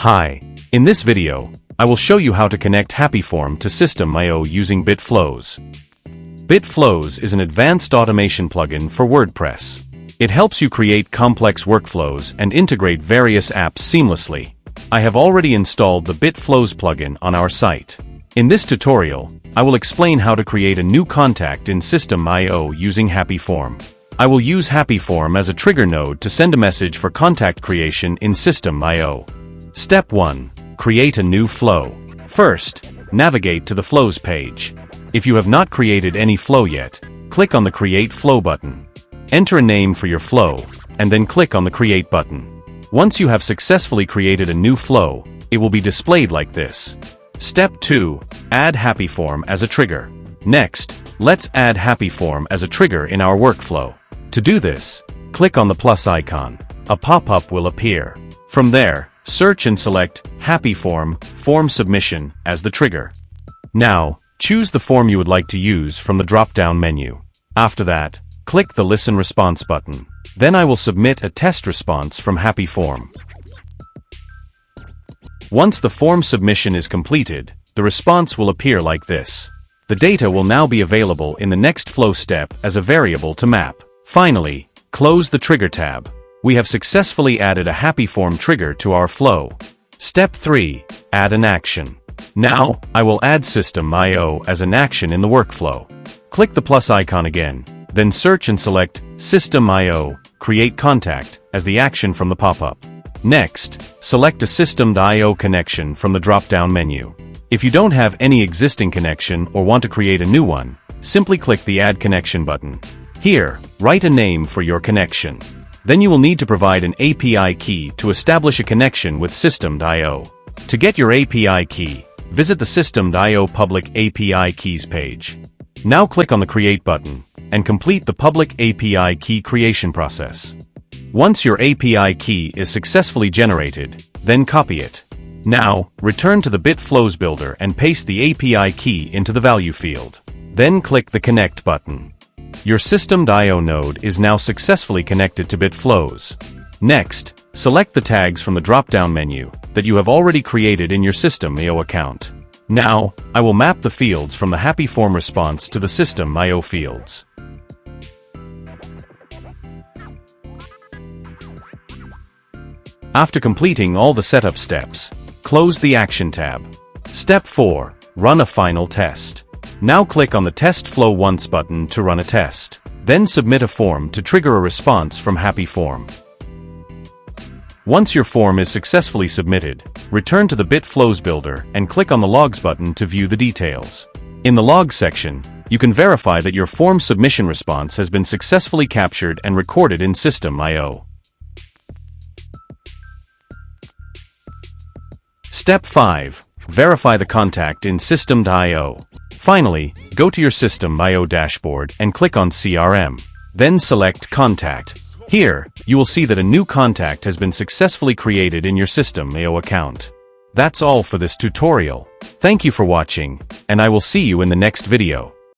Hi. In this video, I will show you how to connect HappyForm to System.io using BitFlows. BitFlows is an advanced automation plugin for WordPress. It helps you create complex workflows and integrate various apps seamlessly. I have already installed the BitFlows plugin on our site. In this tutorial, I will explain how to create a new contact in System.io using HappyForm. I will use HappyForm as a trigger node to send a message for contact creation in System.io. Step 1. Create a new flow. First, navigate to the Flows page. If you have not created any flow yet, click on the Create Flow button. Enter a name for your flow, and then click on the Create button. Once you have successfully created a new flow, it will be displayed like this. Step 2. Add HappyForm as a trigger. Next, let's add HappyForm as a trigger in our workflow. To do this, click on the plus icon. A pop-up will appear. From there, search and select HappyForm Form Submission as the trigger. Now, choose the form you would like to use from the drop-down menu. After that, click the Listen Response button. Then I will submit a test response from HappyForm. Once the form submission is completed, the response will appear like this. The data will now be available in the next flow step as a variable to map. Finally, close the Trigger tab. We have successfully added a HappyForm trigger to our flow. Step 3. Add an action. Now, I will add System.io as an action in the workflow. Click the plus icon again, then search and select System.io, Create Contact as the action from the pop-up. Next, select a System.io connection from the drop-down menu. If you don't have any existing connection or want to create a new one, simply click the Add Connection button. Here, write a name for your connection. Then you will need to provide an API key to establish a connection with System.io. To get your API key, visit the System.io public API keys page. Now click on the Create button and complete the public API key creation process. Once your API key is successfully generated, then copy it. Now, return to the BitFlows builder and paste the API key into the value field. Then click the Connect button. Your System.io node is now successfully connected to BitFlows. Next, select the tags from the drop-down menu that you have already created in your System.io account. Now, I will map the fields from the HappyForm response to the System.io fields. After completing all the setup steps, close the Action tab. Step 4. Run a final test. Now click on the Test Flow Once button to run a test. Then submit a form to trigger a response from HappyForm. Once your form is successfully submitted, return to the BitFlows builder and click on the Logs button to view the details. In the Logs section, you can verify that your form submission response has been successfully captured and recorded in System.io. Step 5. Verify the contact in System.io. Finally, go to your System.io dashboard and click on CRM. Then select Contact. Here, you will see that a new contact has been successfully created in your System.io account. That's all for this tutorial. Thank you for watching, and I will see you in the next video.